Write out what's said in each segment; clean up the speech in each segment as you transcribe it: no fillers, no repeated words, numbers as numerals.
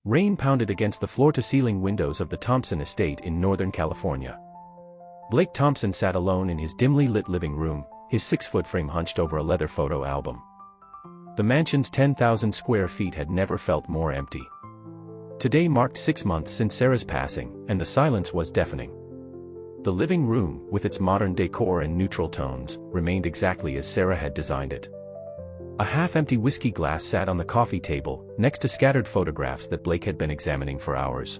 Rain pounded against the floor-to-ceiling windows of the Thompson estate in Northern California. Blake Thompson sat alone in his dimly lit living room, his 6-foot frame hunched over a leather photo album. The mansion's 10,000 square feet had never felt more empty. Today marked 6 months since Sarah's passing, and the silence was deafening. The living room, with its modern decor and neutral tones, remained exactly as Sarah had designed it. A half-empty whiskey glass sat on the coffee table, next to scattered photographs that Blake had been examining for hours.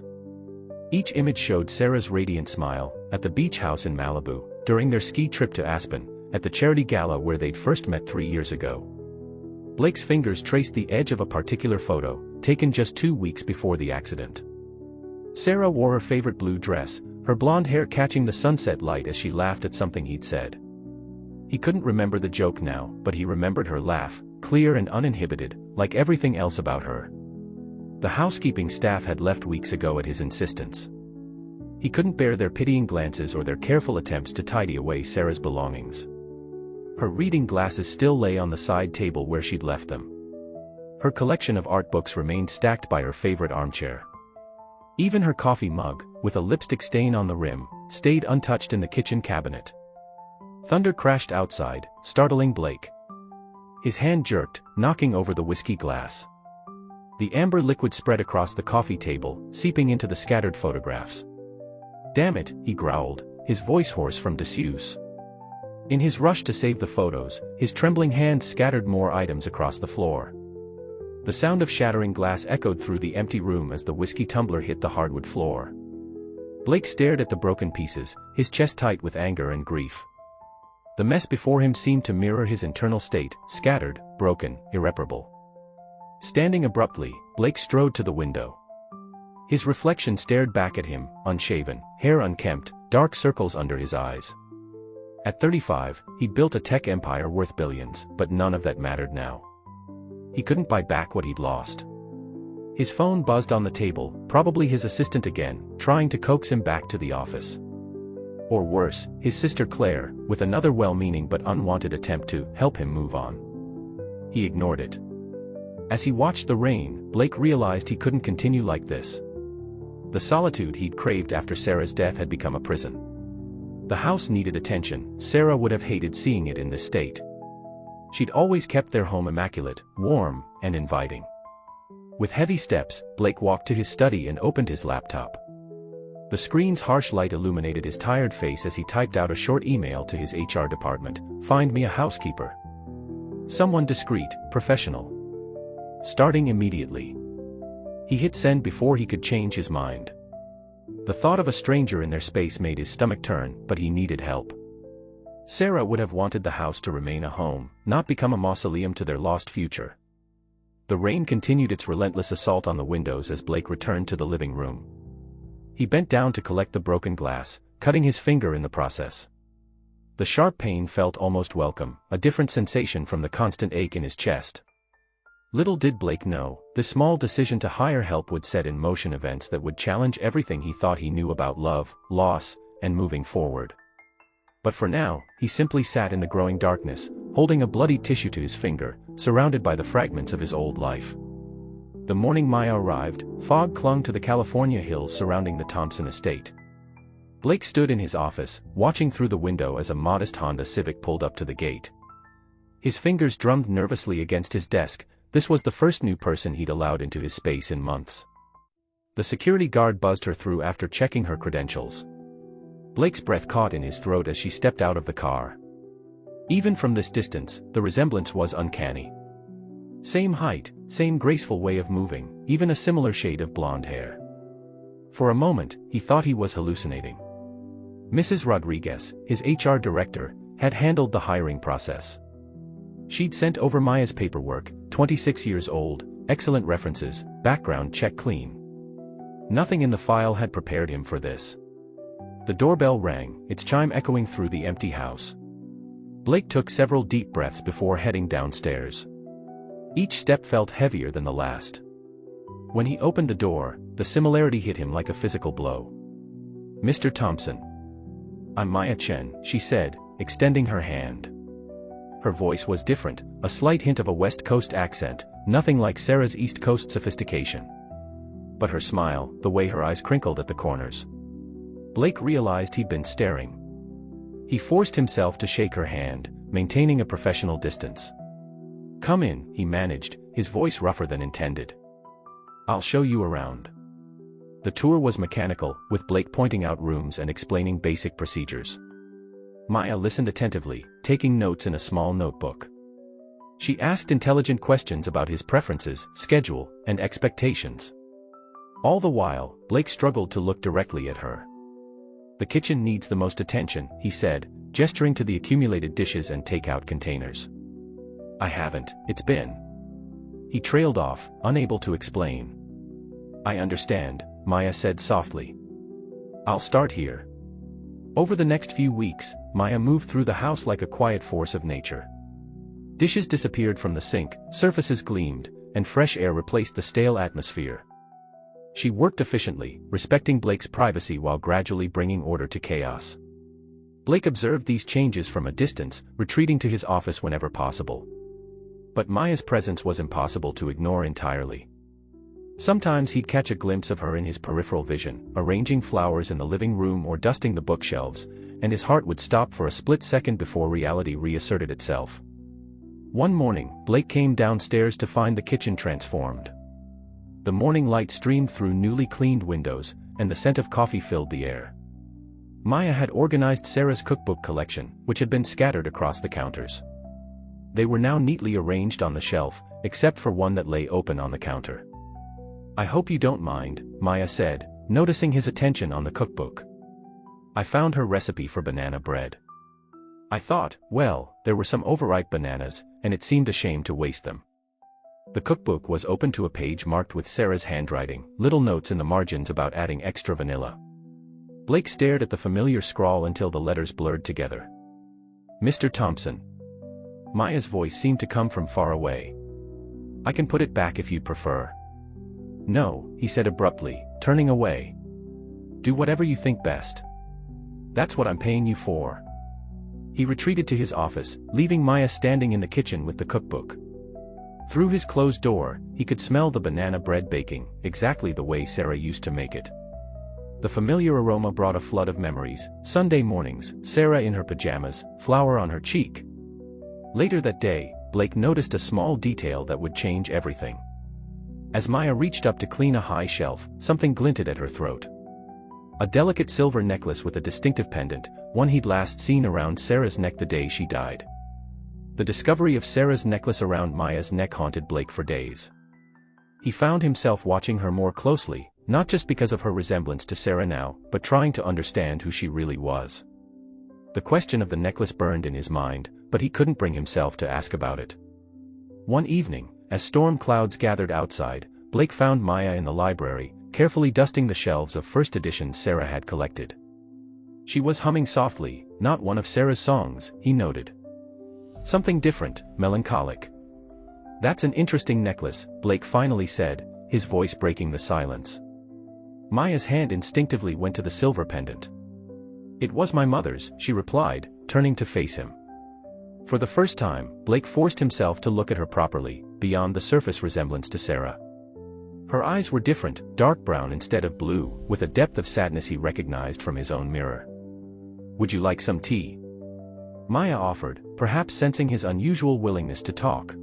Each image showed Sarah's radiant smile, at the beach house in Malibu, during their ski trip to Aspen, at the charity gala where they'd first met 3 years ago. Blake's fingers traced the edge of a particular photo, taken just 2 weeks before the accident. Sarah wore her favorite blue dress, her blonde hair catching the sunset light as she laughed at something he'd said. He couldn't remember the joke now, but he remembered her laugh, clear and uninhibited, like everything else about her. The housekeeping staff had left weeks ago at his insistence. He couldn't bear their pitying glances or their careful attempts to tidy away Sarah's belongings. Her reading glasses still lay on the side table where she'd left them. Her collection of art books remained stacked by her favorite armchair. Even her coffee mug, with a lipstick stain on the rim, stayed untouched in the kitchen cabinet. Thunder crashed outside, startling Blake. His hand jerked, knocking over the whiskey glass. The amber liquid spread across the coffee table, seeping into the scattered photographs. "Damn it," he growled, his voice hoarse from disuse. In his rush to save the photos, his trembling hands scattered more items across the floor. The sound of shattering glass echoed through the empty room as the whiskey tumbler hit the hardwood floor. Blake stared at the broken pieces, his chest tight with anger and grief. The mess before him seemed to mirror his internal state, scattered, broken, irreparable. Standing abruptly, Blake strode to the window. His reflection stared back at him, unshaven, hair unkempt, dark circles under his eyes. At 35, he'd built a tech empire worth billions, but none of that mattered now. He couldn't buy back what he'd lost. His phone buzzed on the table, probably his assistant again, trying to coax him back to the office. Or worse, his sister Claire, with another well-meaning but unwanted attempt to help him move on. He ignored it. As he watched the rain, Blake realized he couldn't continue like this. The solitude he'd craved after Sarah's death had become a prison. The house needed attention. Sarah would have hated seeing it in this state. She'd always kept their home immaculate, warm, and inviting. With heavy steps, Blake walked to his study and opened his laptop. The screen's harsh light illuminated his tired face as he typed out a short email to his HR department. "Find me a housekeeper. Someone discreet, professional. Starting immediately." He hit send before he could change his mind. The thought of a stranger in their space made his stomach turn, but he needed help. Sarah would have wanted the house to remain a home, not become a mausoleum to their lost future. The rain continued its relentless assault on the windows as Blake returned to the living room. He bent down to collect the broken glass, cutting his finger in the process. The sharp pain felt almost welcome, a different sensation from the constant ache in his chest. Little did Blake know, this small decision to hire help would set in motion events that would challenge everything he thought he knew about love, loss, and moving forward. But for now, he simply sat in the growing darkness, holding a bloody tissue to his finger, surrounded by the fragments of his old life. The morning Maya arrived, fog clung to the California hills surrounding the Thompson estate. Blake stood in his office, watching through the window as a modest Honda Civic pulled up to the gate. His fingers drummed nervously against his desk. This was the first new person he'd allowed into his space in months. The security guard buzzed her through after checking her credentials. Blake's breath caught in his throat as she stepped out of the car. Even from this distance, the resemblance was uncanny. Same height, same graceful way of moving, even a similar shade of blonde hair. For a moment, he thought he was hallucinating. Mrs. Rodriguez, his HR director, had handled the hiring process. She'd sent over Maya's paperwork, 26 years old, excellent references, background check clean. Nothing in the file had prepared him for this. The doorbell rang, its chime echoing through the empty house. Blake took several deep breaths before heading downstairs. Each step felt heavier than the last. When he opened the door, the similarity hit him like a physical blow. "Mr. Thompson." "I'm Maya Chen," she said, extending her hand. Her voice was different, a slight hint of a West Coast accent, nothing like Sarah's East Coast sophistication. but her smile, the way her eyes crinkled at the corners. Blake realized he'd been staring. He forced himself to shake her hand, maintaining a professional distance. "Come in," he managed, his voice rougher than intended. "I'll show you around." The tour was mechanical, with Blake pointing out rooms and explaining basic procedures. Maya listened attentively, taking notes in a small notebook. She asked intelligent questions about his preferences, schedule, and expectations. All the while, Blake struggled to look directly at her. "The kitchen needs the most attention," he said, gesturing to the accumulated dishes and takeout containers. "I haven't, it's been." He trailed off, unable to explain. "I understand," Maya said softly. "I'll start here." Over the next few weeks, Maya moved through the house like a quiet force of nature. Dishes disappeared from the sink, surfaces gleamed, and fresh air replaced the stale atmosphere. She worked efficiently, respecting Blake's privacy while gradually bringing order to chaos. Blake observed these changes from a distance, retreating to his office whenever possible. But Maya's presence was impossible to ignore entirely. Sometimes he'd catch a glimpse of her in his peripheral vision, arranging flowers in the living room or dusting the bookshelves, and his heart would stop for a split second before reality reasserted itself. One morning, Blake came downstairs to find the kitchen transformed. The morning light streamed through newly cleaned windows, and the scent of coffee filled the air. Maya had organized Sarah's cookbook collection, which had been scattered across the counters. They were now neatly arranged on the shelf, except for one that lay open on the counter. "I hope you don't mind," Maya said, noticing his attention on the cookbook. "I found her recipe for banana bread. I thought, well, there were some overripe bananas, and it seemed a shame to waste them." The cookbook was open to a page marked with Sarah's handwriting, little notes in the margins about adding extra vanilla. Blake stared at the familiar scrawl until the letters blurred together. "Mr. Thompson." Maya's voice seemed to come from far away. "I can put it back if you'd prefer." "No," he said abruptly, turning away. "Do whatever you think best. That's what I'm paying you for." He retreated to his office, leaving Maya standing in the kitchen with the cookbook. Through his closed door, he could smell the banana bread baking, exactly the way Sarah used to make it. The familiar aroma brought a flood of memories: Sunday mornings, Sarah in her pajamas, flour on her cheek. Later that day, Blake noticed a small detail that would change everything. As Maya reached up to clean a high shelf, something glinted at her throat. A delicate silver necklace with a distinctive pendant, one he'd last seen around Sarah's neck the day she died. The discovery of Sarah's necklace around Maya's neck haunted Blake for days. He found himself watching her more closely, not just because of her resemblance to Sarah now, but trying to understand who she really was. The question of the necklace burned in his mind, but he couldn't bring himself to ask about it. One evening, as storm clouds gathered outside, Blake found Maya in the library, carefully dusting the shelves of first editions Sarah had collected. She was humming softly, not one of Sarah's songs, he noted. Something different, melancholic. "That's an interesting necklace," Blake finally said, his voice breaking the silence. Maya's hand instinctively went to the silver pendant. "It was my mother's," she replied, turning to face him. For the first time, Blake forced himself to look at her properly, beyond the surface resemblance to Sarah. Her eyes were different, dark brown instead of blue, with a depth of sadness he recognized from his own mirror. "Would you like some tea?" Maya offered, perhaps sensing his unusual willingness to talk.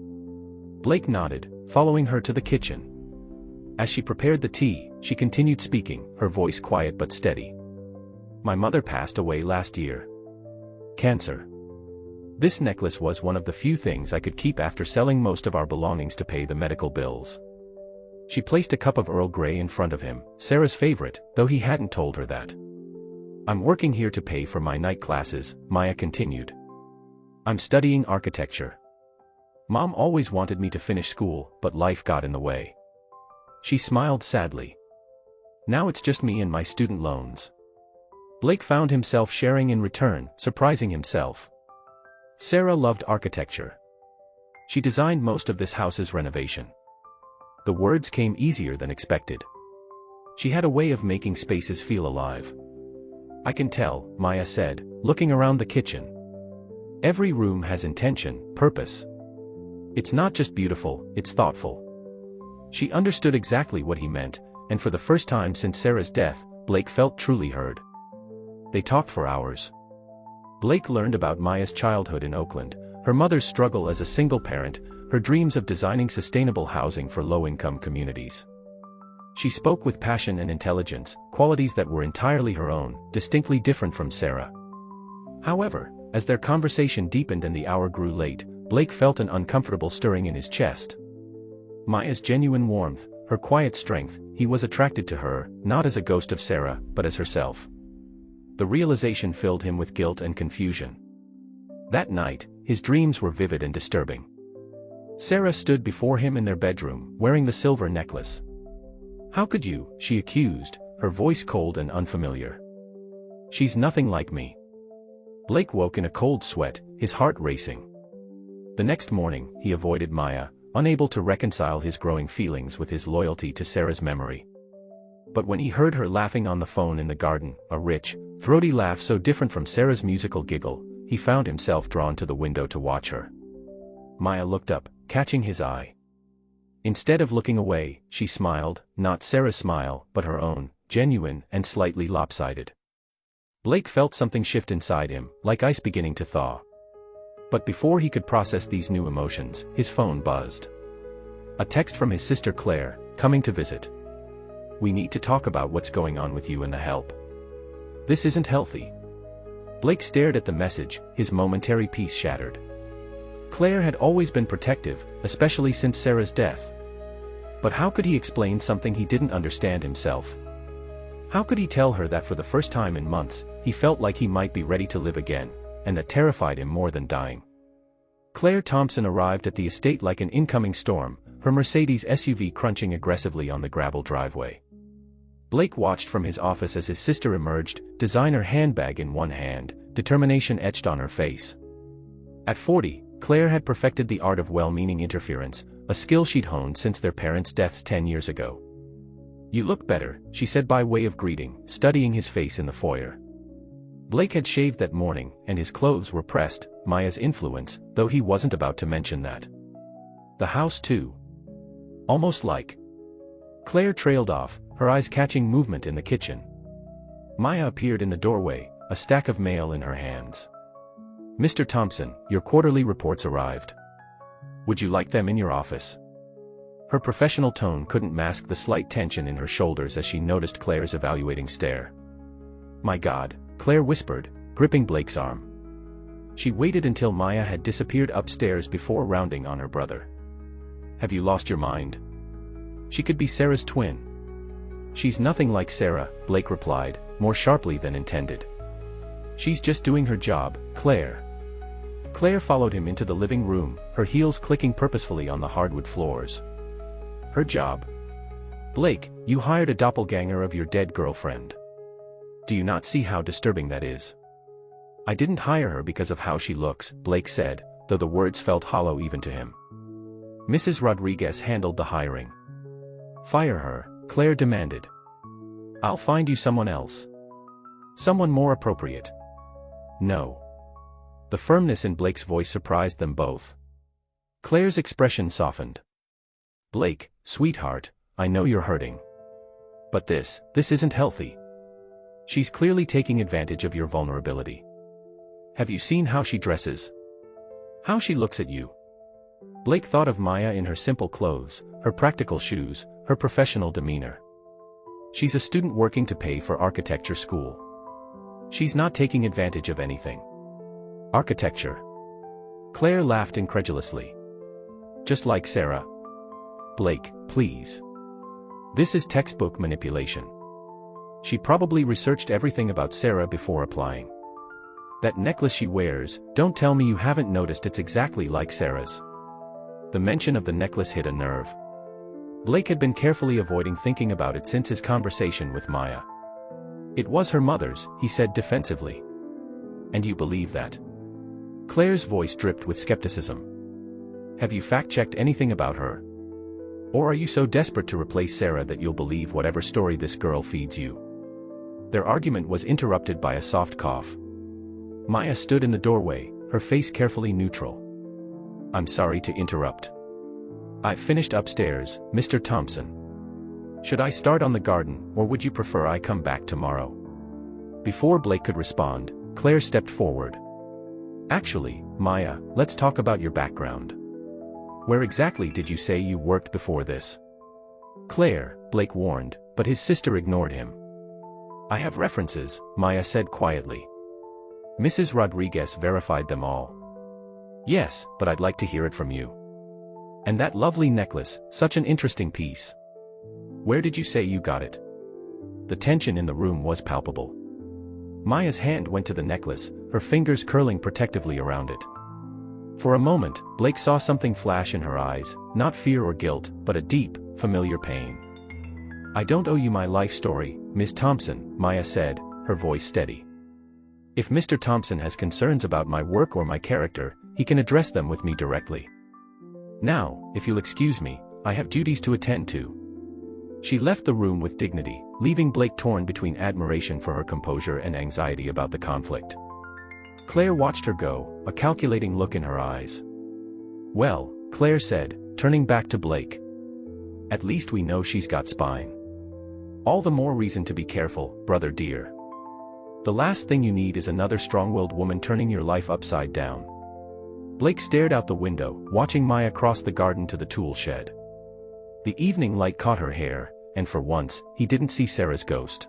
Blake nodded, following her to the kitchen. As she prepared the tea, she continued speaking, her voice quiet but steady. "My mother passed away last year. Cancer. This necklace was one of the few things I could keep after selling most of our belongings to pay the medical bills." She placed a cup of Earl Grey in front of him, Sarah's favorite, though he hadn't told her that. "I'm working here to pay for my night classes," Maya continued. "I'm studying architecture. Mom always wanted me to finish school, but life got in the way." She smiled sadly. "Now it's just me and my student loans." Blake found himself sharing in return, surprising himself. Sarah loved architecture. She designed most of this house's renovation. The words came easier than expected. She had a way of making spaces feel alive. "I can tell," Maya said, looking around the kitchen. "Every room has intention, purpose. It's not just beautiful, it's thoughtful." She understood exactly what he meant, And for the first time since Sarah's death, Blake felt truly heard. They talked for hours. Blake learned about Maya's childhood in Oakland, her mother's struggle as a single parent, her dreams of designing sustainable housing for low-income communities. She spoke with passion and intelligence, qualities that were entirely her own, distinctly different from Sarah. However, as their conversation deepened and the hour grew late, Blake felt an uncomfortable stirring in his chest. Maya's genuine warmth, her quiet strength, he was attracted to her, not as a ghost of Sarah, but as herself. The realization filled him with guilt and confusion. That night, his dreams were vivid and disturbing. Sarah stood before him in their bedroom, wearing the silver necklace. "How could you?" she accused, her voice cold and unfamiliar. "She's nothing like me." Blake woke in a cold sweat, his heart racing. The next morning, he avoided Maya, unable to reconcile his growing feelings with his loyalty to Sarah's memory. But when he heard her laughing on the phone in the garden, a rich, throaty laugh so different from Sarah's musical giggle, he found himself drawn to the window to watch her. Maya looked up, catching his eye. Instead of looking away, she smiled, not Sarah's smile, but her own, genuine and slightly lopsided. Blake felt something shift inside him, like ice beginning to thaw. But before he could process these new emotions, his phone buzzed. A text from his sister Claire, coming to visit. "We need to talk about what's going on with you and the help. This isn't healthy." Blake stared at the message, his momentary peace shattered. Claire had always been protective, especially since Sarah's death. But how could he explain something he didn't understand himself? How could he tell her that for the first time in months, he felt like he might be ready to live again, and that terrified him more than dying? Claire Thompson arrived at the estate like an incoming storm, her Mercedes SUV crunching aggressively on the gravel driveway. Blake watched from his office as his sister emerged, designer handbag in one hand, determination etched on her face. At 40, Claire had perfected the art of well-meaning interference, a skill she'd honed since their parents' deaths 10 years ago. "You look better," she said by way of greeting, studying his face in the foyer. Blake had shaved that morning, and his clothes were pressed, Maya's influence, though he wasn't about to mention that. The house too. Almost like. Claire trailed off, her eyes catching movement in the kitchen. Maya appeared in the doorway, a stack of mail in her hands. "Mr. Thompson, your quarterly reports arrived. Would you like them in your office?" Her professional tone couldn't mask the slight tension in her shoulders as she noticed Claire's evaluating stare. "My God," Claire whispered, gripping Blake's arm. She waited until Maya had disappeared upstairs before rounding on her brother. "Have you lost your mind? She could be Sarah's twin." "She's nothing like Sarah," Blake replied, more sharply than intended. "She's just doing her job, Claire." Claire followed him into the living room, her heels clicking purposefully on the hardwood floors. "Her job? Blake, you hired a doppelganger of your dead girlfriend. Do you not see how disturbing that is?" "I didn't hire her because of how she looks," Blake said, though the words felt hollow even to him. "Mrs. Rodriguez handled the hiring." "Fire her," Claire demanded. "I'll find you someone else. Someone more appropriate." "No." The firmness in Blake's voice surprised them both. Claire's expression softened. "Blake, sweetheart, I know you're hurting. But this isn't healthy. She's clearly taking advantage of your vulnerability. Have you seen how she dresses? How she looks at you?" Blake thought of Maya in her simple clothes, her practical shoes, her professional demeanor. She's a student working to pay for architecture school. She's not taking advantage of anything. Architecture? Claire laughed incredulously. "Just like Sarah." "Blake, please. This is textbook manipulation. She probably researched everything about Sarah before applying. That necklace she wears, don't tell me you haven't noticed it's exactly like Sarah's." The mention of the necklace hit a nerve. Blake had been carefully avoiding thinking about it since his conversation with Maya. "It was her mother's," he said defensively. "And you believe that?" Claire's voice dripped with skepticism. "Have you fact-checked anything about her? Or are you so desperate to replace Sarah that you'll believe whatever story this girl feeds you?" Their argument was interrupted by a soft cough. Maya stood in the doorway, her face carefully neutral. "I'm sorry to interrupt. I finished upstairs, Mr. Thompson." Should I start on the garden, or would you prefer I come back tomorrow? Before Blake could respond, Claire stepped forward. Actually, Maya, let's talk about your background. Where exactly did you say you worked before this? Claire, Blake warned, but his sister ignored him. I have references, Maya said quietly. Mrs. Rodriguez verified them all. Yes, but I'd like to hear it from you. And that lovely necklace, such an interesting piece. Where did you say you got it? The tension in the room was palpable. Maya's hand went to the necklace, her fingers curling protectively around it. For a moment, Blake saw something flash in her eyes, not fear or guilt, but a deep, familiar pain. I don't owe you my life story, Miss Thompson, Maya said, her voice steady. If Mr. Thompson has concerns about my work or my character, he can address them with me directly. Now, if you'll excuse me, I have duties to attend to. She left the room with dignity, leaving Blake torn between admiration for her composure and anxiety about the conflict. Claire watched her go, a calculating look in her eyes. Well, Claire said, turning back to Blake. At least we know she's got spine. All the more reason to be careful, brother dear. The last thing you need is another strong-willed woman turning your life upside down. Blake stared out the window, watching Maya cross the garden to the tool shed. The evening light caught her hair, and for once, he didn't see Sarah's ghost.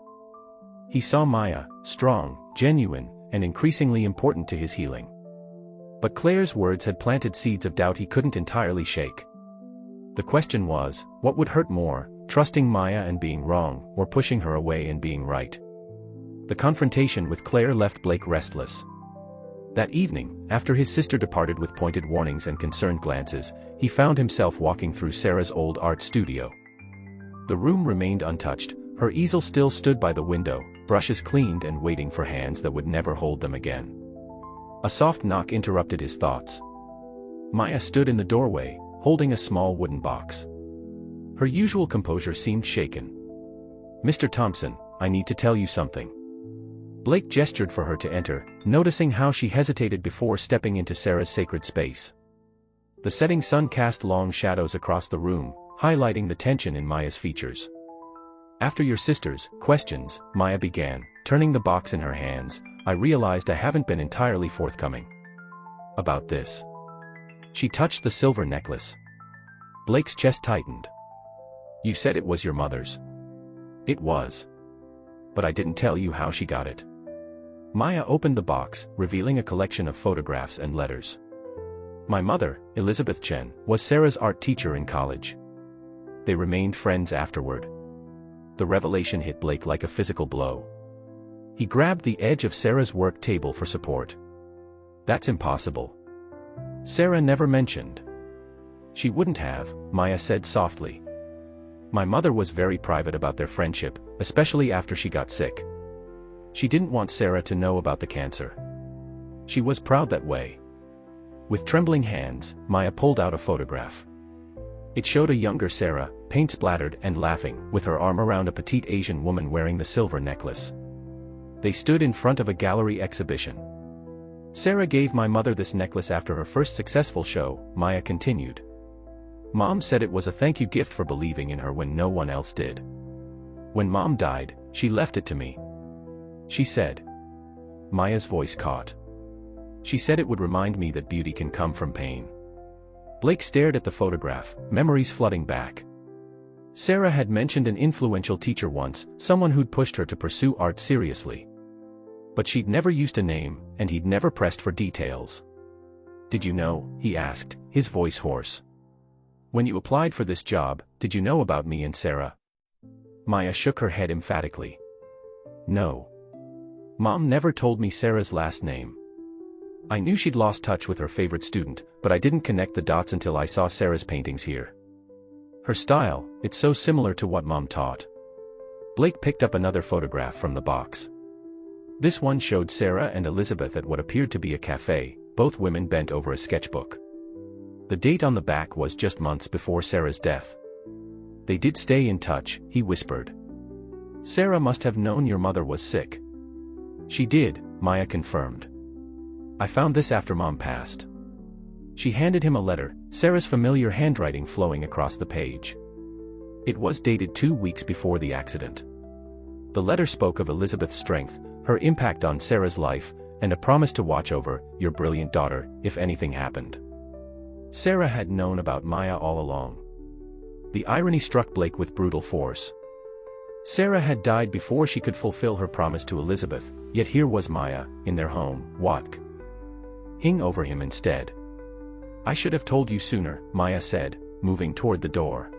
He saw Maya, strong, genuine, and increasingly important to his healing. But Claire's words had planted seeds of doubt he couldn't entirely shake. The question was, what would hurt more, trusting Maya and being wrong, or pushing her away and being right? The confrontation with Claire left Blake restless. That evening, after his sister departed with pointed warnings and concerned glances, he found himself walking through Sarah's old art studio. The room remained untouched, her easel still stood by the window, brushes cleaned and waiting for hands that would never hold them again. A soft knock interrupted his thoughts. Maya stood in the doorway, holding a small wooden box. Her usual composure seemed shaken. Mr. Thompson, I need to tell you something. Blake gestured for her to enter, noticing how she hesitated before stepping into Sarah's sacred space. The setting sun cast long shadows across the room, highlighting the tension in Maya's features. After your sister's questions, Maya began, turning the box in her hands, I realized I haven't been entirely forthcoming about this. She touched the silver necklace. Blake's chest tightened. You said it was your mother's. It was. But I didn't tell you how she got it. Maya opened the box, revealing a collection of photographs and letters. My mother, Elizabeth Chen, was Sarah's art teacher in college. They remained friends afterward. The revelation hit Blake like a physical blow. He grabbed the edge of Sarah's work table for support. That's impossible. Sarah never mentioned. She wouldn't have, Maya said softly. My mother was very private about their friendship, especially after she got sick. She didn't want Sarah to know about the cancer. She was proud that way. With trembling hands, Maya pulled out a photograph. It showed a younger Sarah, paint-splattered and laughing, with her arm around a petite Asian woman wearing the silver necklace. They stood in front of a gallery exhibition. Sarah gave my mother this necklace after her first successful show, Maya continued. Mom said it was a thank you gift for believing in her when no one else did. When Mom died, she left it to me. She said. Maya's voice caught. She said it would remind me that beauty can come from pain. Blake stared at the photograph, memories flooding back. Sarah had mentioned an influential teacher once, someone who'd pushed her to pursue art seriously. But she'd never used a name, and he'd never pressed for details. Did you know, he asked, his voice hoarse. When you applied for this job, did you know about me and Sarah? Maya shook her head emphatically. No. Mom never told me Sarah's last name. I knew she'd lost touch with her favorite student, but I didn't connect the dots until I saw Sarah's paintings here. Her style, it's so similar to what Mom taught. Blake picked up another photograph from the box. This one showed Sarah and Elizabeth at what appeared to be a cafe, both women bent over a sketchbook. The date on the back was just months before Sarah's death. They did stay in touch, he whispered. Sarah must have known your mother was sick. She did, Maya confirmed. I found this after Mom passed. She handed him a letter, Sarah's familiar handwriting flowing across the page. It was dated 2 weeks before the accident. The letter spoke of Elizabeth's strength, her impact on Sarah's life, and a promise to watch over your brilliant daughter if anything happened. Sarah had known about Maya all along. The irony struck Blake with brutal force. Sarah had died before she could fulfill her promise to Elizabeth, yet here was Maya, in their home, watching over him instead. "I should have told you sooner," Maya said, moving toward the door.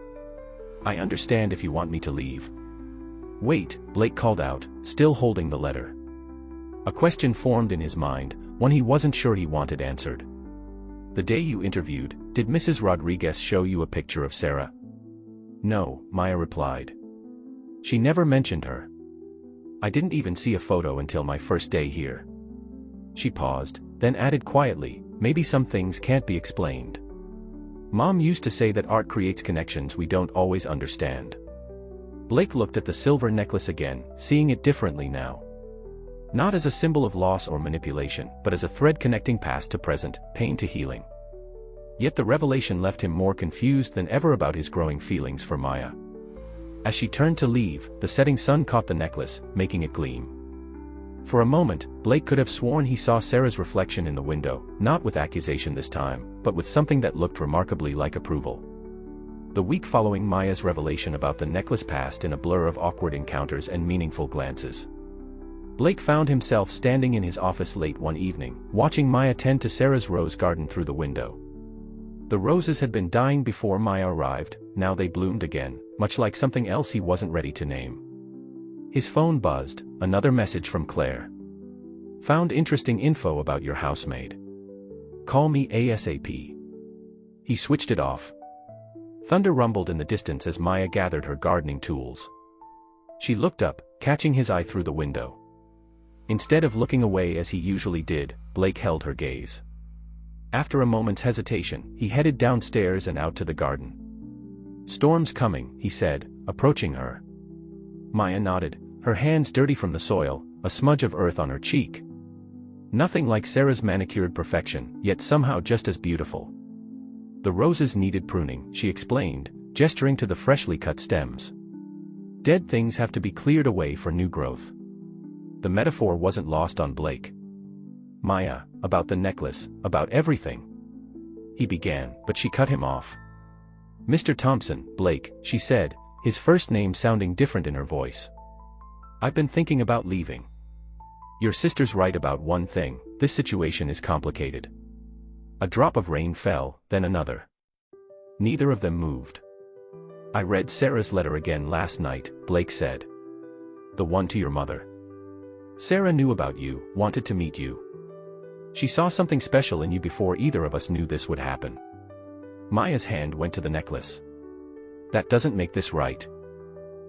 "I understand if you want me to leave." "Wait," Blake called out, still holding the letter. A question formed in his mind, one he wasn't sure he wanted answered. "The day you interviewed, did Mrs. Rodriguez show you a picture of Sarah?" "No," Maya replied. "She never mentioned her. I didn't even see a photo until my first day here." She paused, then added quietly, "Maybe some things can't be explained. Mom used to say that art creates connections we don't always understand." Blake looked at the silver necklace again, seeing it differently now. Not as a symbol of loss or manipulation, but as a thread connecting past to present, pain to healing. Yet the revelation left him more confused than ever about his growing feelings for Maya. As she turned to leave, the setting sun caught the necklace, making it gleam. For a moment, Blake could have sworn he saw Sarah's reflection in the window, not with accusation this time, but with something that looked remarkably like approval. The week following Maya's revelation about the necklace passed in a blur of awkward encounters and meaningful glances. Blake found himself standing in his office late one evening, watching Maya tend to Sarah's rose garden through the window. The roses had been dying before Maya arrived, now they bloomed again, much like something else he wasn't ready to name. His phone buzzed, another message from Claire. "Found interesting info about your housemaid. Call me ASAP." He switched it off. Thunder rumbled in the distance as Maya gathered her gardening tools. She looked up, catching his eye through the window. Instead of looking away as he usually did, Blake held her gaze. After a moment's hesitation, he headed downstairs and out to the garden. "Storm's coming," he said, approaching her. Maya nodded, her hands dirty from the soil, a smudge of earth on her cheek. Nothing like Sarah's manicured perfection, yet somehow just as beautiful. "The roses needed pruning," she explained, gesturing to the freshly cut stems. "Dead things have to be cleared away for new growth." The metaphor wasn't lost on Blake. "Maya, about the necklace, about everything." He began, but she cut him off. "Mr. Thompson, Blake," she said, his first name sounding different in her voice. "I've been thinking about leaving. Your sister's right about one thing, this situation is complicated." A drop of rain fell, then another. Neither of them moved. "I read Sarah's letter again last night," Blake said. "The one to your mother. Sarah knew about you, wanted to meet you. She saw something special in you before either of us knew this would happen." Maya's hand went to the necklace. "That doesn't make this right.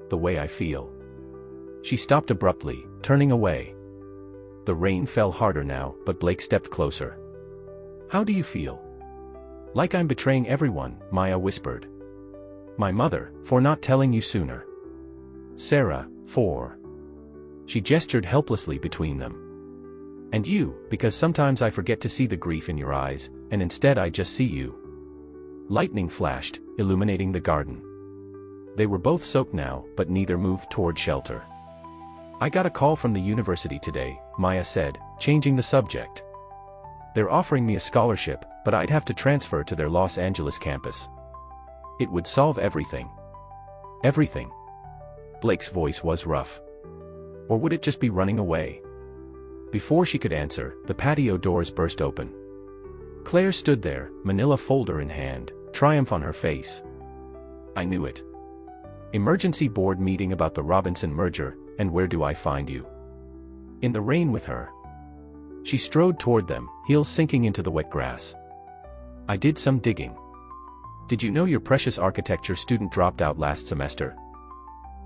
The way I feel." She stopped abruptly, turning away. The rain fell harder now, but Blake stepped closer. "How do you feel?" "Like I'm betraying everyone," Maya whispered. "My mother, for not telling you sooner. Sarah, for..." She gestured helplessly between them. "And you, because sometimes I forget to see the grief in your eyes, and instead I just see you." Lightning flashed, illuminating the garden. They were both soaked now, but neither moved toward shelter. "I got a call from the university today," Maya said, changing the subject. "They're offering me a scholarship, but I'd have to transfer to their Los Angeles campus. It would solve everything." "Everything?" Blake's voice was rough. "Or would it just be running away?" Before she could answer, the patio doors burst open. Claire stood there, manila folder in hand, triumph on her face. "I knew it. Emergency board meeting about the Robinson merger, and where do I find you?" "In the rain with her." She strode toward them, heels sinking into the wet grass. "I did some digging. Did you know your precious architecture student dropped out last semester?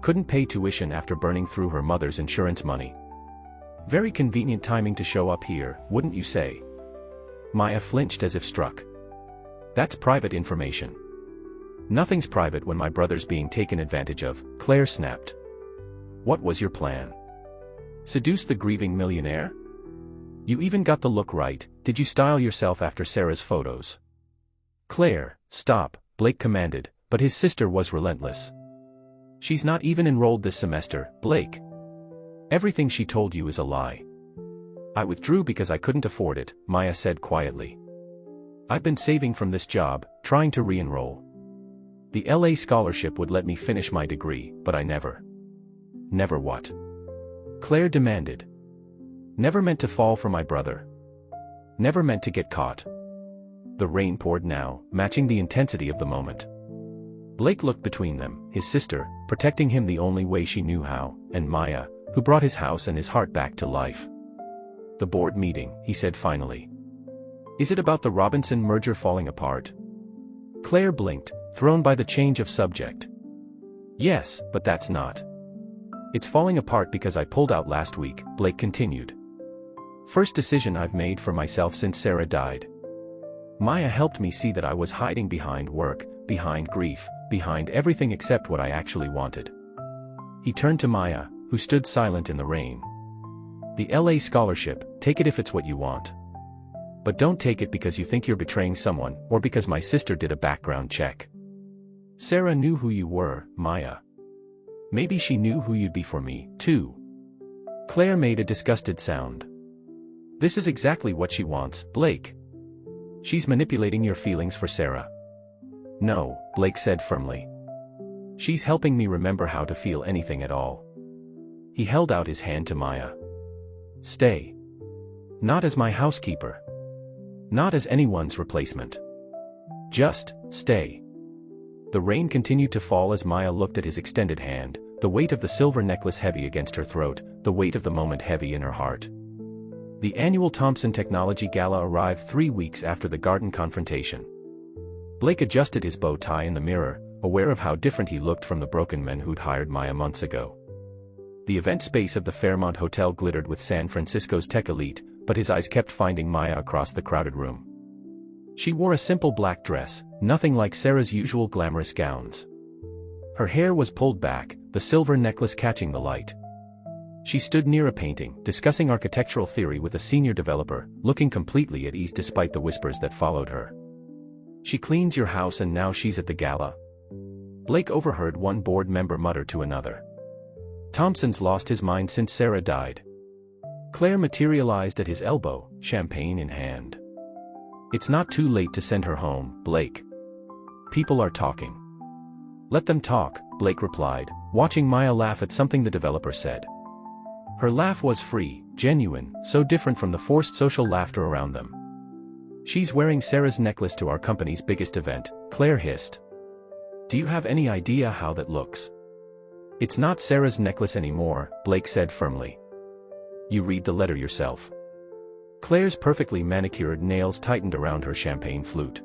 Couldn't pay tuition after burning through her mother's insurance money. Very convenient timing to show up here, wouldn't you say?" Maya flinched as if struck. "That's private information." "Nothing's private when my brother's being taken advantage of," Claire snapped. "What was your plan? Seduce the grieving millionaire? You even got the look right, did you style yourself after Sarah's photos?" "Claire, stop," Blake commanded, but his sister was relentless. She's not even enrolled this semester, Blake. Everything she told you is a lie. I withdrew because I couldn't afford it, Maya said quietly. I've been saving from this job, trying to re-enroll. The LA scholarship would let me finish my degree, but I never. Never what? Claire demanded. Never meant to fall for my brother. Never meant to get caught. The rain poured now, matching the intensity of the moment. Blake looked between them, his sister, protecting him the only way she knew how, and Maya, who brought his house and his heart back to life. The board meeting, he said finally. Is it about the Robinson merger falling apart? Claire blinked, thrown by the change of subject. Yes, but that's not. It's falling apart because I pulled out last week, Blake continued. First decision I've made for myself since Sarah died. Maya helped me see that I was hiding behind work, behind grief, behind everything except what I actually wanted. He turned to Maya, who stood silent in the rain. The LA scholarship, take it if it's what you want. But don't take it because you think you're betraying someone, or because my sister did a background check. Sarah knew who you were, Maya. Maybe she knew who you'd be for me, too. Claire made a disgusted sound. This is exactly what she wants, Blake. She's manipulating your feelings for Sarah. No, Blake said firmly. She's helping me remember how to feel anything at all. He held out his hand to Maya. Stay. Not as my housekeeper. Not as anyone's replacement. Just, stay. The rain continued to fall as Maya looked at his extended hand, the weight of the silver necklace heavy against her throat, the weight of the moment heavy in her heart. The annual Thompson Technology Gala arrived 3 weeks after the garden confrontation. Blake adjusted his bow tie in the mirror, aware of how different he looked from the broken men who'd hired Maya months ago. The event space of the Fairmont Hotel glittered with San Francisco's tech elite, but his eyes kept finding Maya across the crowded room. She wore a simple black dress, nothing like Sarah's usual glamorous gowns. Her hair was pulled back, the silver necklace catching the light. She stood near a painting, discussing architectural theory with a senior developer, looking completely at ease despite the whispers that followed her. She cleans your house and now she's at the gala. Blake overheard one board member mutter to another. Thompson's lost his mind since Sarah died. Claire materialized at his elbow, champagne in hand. It's not too late to send her home, Blake. People are talking. Let them talk, Blake replied, watching Maya laugh at something the developer said. Her laugh was free, genuine, so different from the forced social laughter around them. She's wearing Sarah's necklace to our company's biggest event, Claire hissed. Do you have any idea how that looks? It's not Sarah's necklace anymore, Blake said firmly. You read the letter yourself. Claire's perfectly manicured nails tightened around her champagne flute.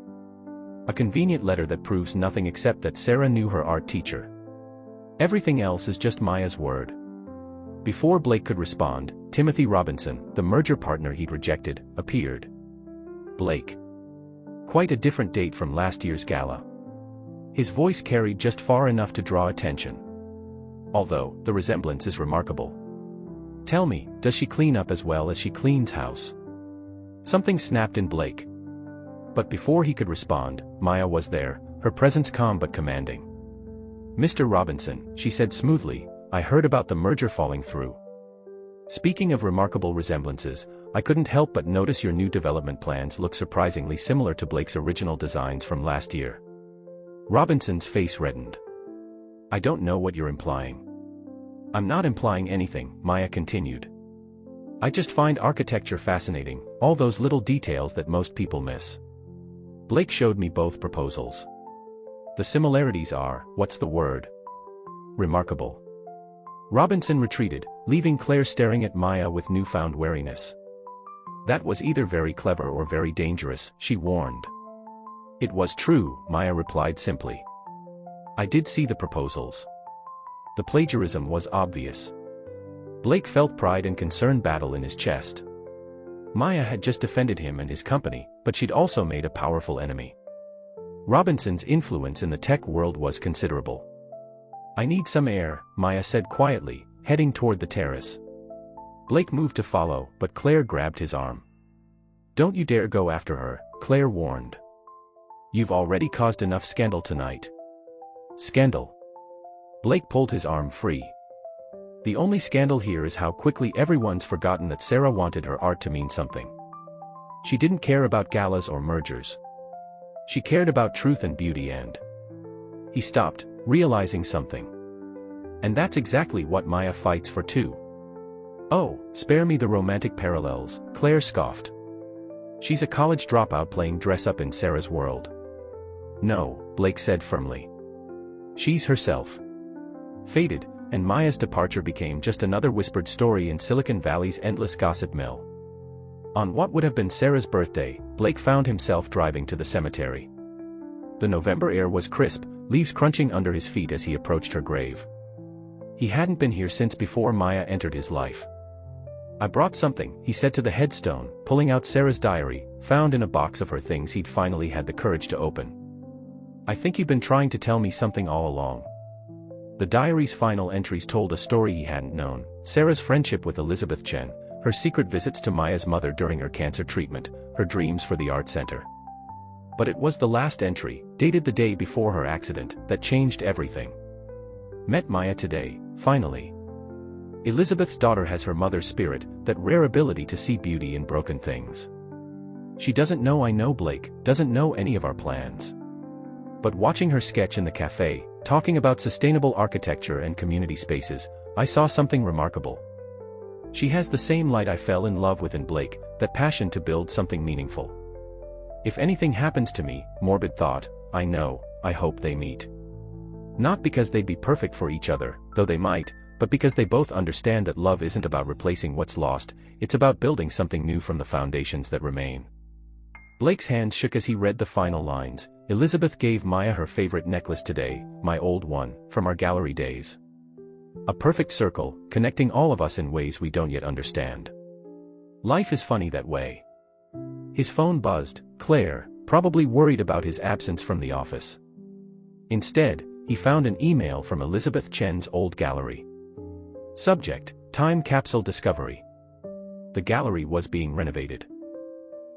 A convenient letter that proves nothing except that Sarah knew her art teacher. Everything else is just Maya's word. Before Blake could respond, Timothy Robinson, the merger partner he'd rejected, appeared. Blake. Quite a different date from last year's gala. His voice carried just far enough to draw attention. Although, the resemblance is remarkable. Tell me, does she clean up as well as she cleans house? Something snapped in Blake. But before he could respond, Maya was there, her presence calm but commanding. Mr. Robinson, she said smoothly, I heard about the merger falling through. Speaking of remarkable resemblances, I couldn't help but notice your new development plans look surprisingly similar to Blake's original designs from last year. Robinson's face reddened. I don't know what you're implying. I'm not implying anything, Maya continued. I just find architecture fascinating, all those little details that most people miss. Blake showed me both proposals. The similarities are, what's the word? Remarkable. Robinson retreated, leaving Claire staring at Maya with newfound wariness. That was either very clever or very dangerous, she warned. It was true, Maya replied simply. I did see the proposals. The plagiarism was obvious. Blake felt pride and concern battle in his chest. Maya had just defended him and his company, but she'd also made a powerful enemy. Robinson's influence in the tech world was considerable. I need some air, Maya said quietly, heading toward the terrace. Blake moved to follow, but Claire grabbed his arm. Don't you dare go after her, Claire warned. You've already caused enough scandal tonight. Scandal? Blake pulled his arm free. The only scandal here is how quickly everyone's forgotten that Sarah wanted her art to mean something. She didn't care about galas or mergers. She cared about truth and beauty and... He stopped, realizing something. And that's exactly what Maya fights for too. Oh, spare me the romantic parallels, Claire scoffed. She's a college dropout playing dress-up in Sarah's world. No, Blake said firmly. She's herself. Faded, and Maya's departure became just another whispered story in Silicon Valley's endless gossip mill. On what would have been Sarah's birthday, Blake found himself driving to the cemetery. The November air was crisp, leaves crunching under his feet as he approached her grave. He hadn't been here since before Maya entered his life. I brought something, he said to the headstone, pulling out Sarah's diary, found in a box of her things he'd finally had the courage to open. I think you've been trying to tell me something all along. The diary's final entries told a story he hadn't known: Sarah's friendship with Elizabeth Chen, her secret visits to Maya's mother during her cancer treatment, her dreams for the art center. But it was the last entry, dated the day before her accident, that changed everything. Met Maya today, finally. Elizabeth's daughter has her mother's spirit, that rare ability to see beauty in broken things. She doesn't know I know Blake, doesn't know any of our plans. But watching her sketch in the cafe, talking about sustainable architecture and community spaces, I saw something remarkable. She has the same light I fell in love with in Blake, that passion to build something meaningful. If anything happens to me, morbid thought, I hope they meet. Not because they'd be perfect for each other, though they might, but because they both understand that love isn't about replacing what's lost, it's about building something new from the foundations that remain. Blake's hand shook as he read the final lines. Elizabeth gave Maya her favorite necklace today, my old one, from our gallery days. A perfect circle, connecting all of us in ways we don't yet understand. Life is funny that way. His phone buzzed. Claire, probably worried about his absence from the office. Instead, he found an email from Elizabeth Chen's old gallery. Subject: Time Capsule Discovery. The gallery was being renovated.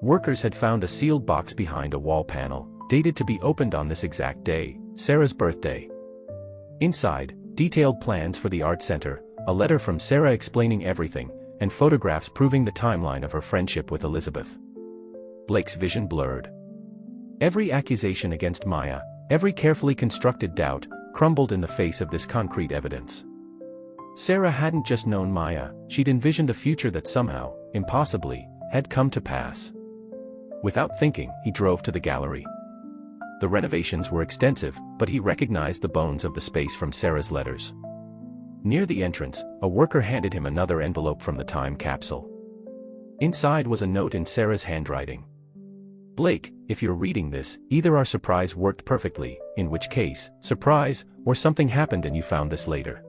Workers had found a sealed box behind a wall panel, dated to be opened on this exact day, Sarah's birthday. Inside, detailed plans for the art center, a letter from Sarah explaining everything, and photographs proving the timeline of her friendship with Elizabeth. Blake's vision blurred. Every accusation against Maya, every carefully constructed doubt, crumbled in the face of this concrete evidence. Sarah hadn't just known Maya, she'd envisioned a future that somehow, impossibly, had come to pass. Without thinking, he drove to the gallery. The renovations were extensive, but he recognized the bones of the space from Sarah's letters. Near the entrance, a worker handed him another envelope from the time capsule. Inside was a note in Sarah's handwriting. Blake, if you're reading this, either our surprise worked perfectly, in which case, surprise, or something happened and you found this later.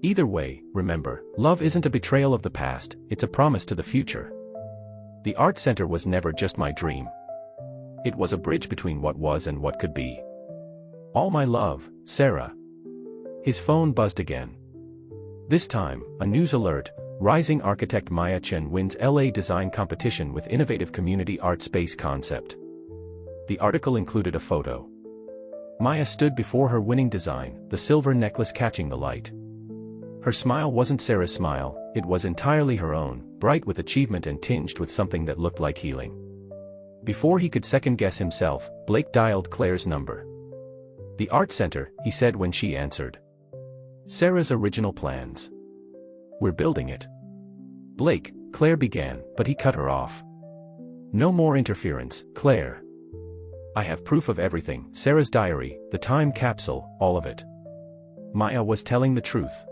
Either way, remember, love isn't a betrayal of the past, it's a promise to the future. The art center was never just my dream. It was a bridge between what was and what could be. All my love, Sarah. His phone buzzed again. This time, a news alert: rising architect Maya Chen wins LA design competition with innovative community art space concept. The article included a photo. Maya stood before her winning design, the silver necklace catching the light. Her smile wasn't Sarah's smile, it was entirely her own, bright with achievement and tinged with something that looked like healing. Before he could second-guess himself, Blake dialed Claire's number. The art center, he said when she answered. Sarah's original plans. We're building it. Blake, Claire began, but he cut her off. No more interference, Claire. I have proof of everything: Sarah's diary, the time capsule, all of it. Maya was telling the truth.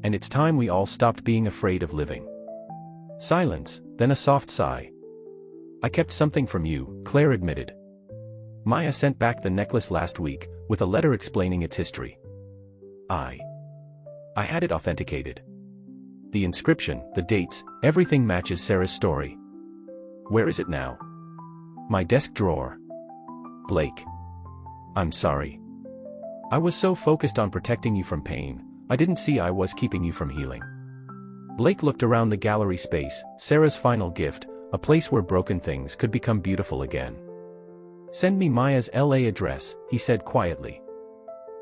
And it's time we all stopped being afraid of living. Silence, then a soft sigh. I kept something from you, Claire admitted. Maya sent back the necklace last week, with a letter explaining its history. I had it authenticated. The inscription, the dates, everything matches Sarah's story. Where is it now? My desk drawer. Blake. I'm sorry. I was so focused on protecting you from pain, I didn't see I was keeping you from healing. Blake looked around the gallery space, Sarah's final gift, a place where broken things could become beautiful again. Send me Maya's LA address, he said quietly.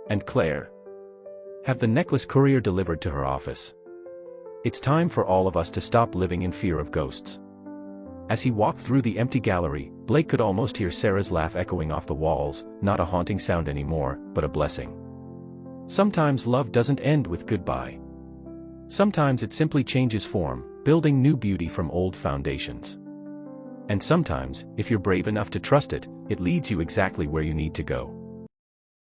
And Claire? have the necklace courier delivered to her office. It's time for all of us to stop living in fear of ghosts. As he walked through the empty gallery, Blake could almost hear Sarah's laugh echoing off the walls, not a haunting sound anymore, but a blessing. Sometimes love doesn't end with goodbye. Sometimes it simply changes form, building new beauty from old foundations. And sometimes, if you're brave enough to trust it, it leads you exactly where you need to go.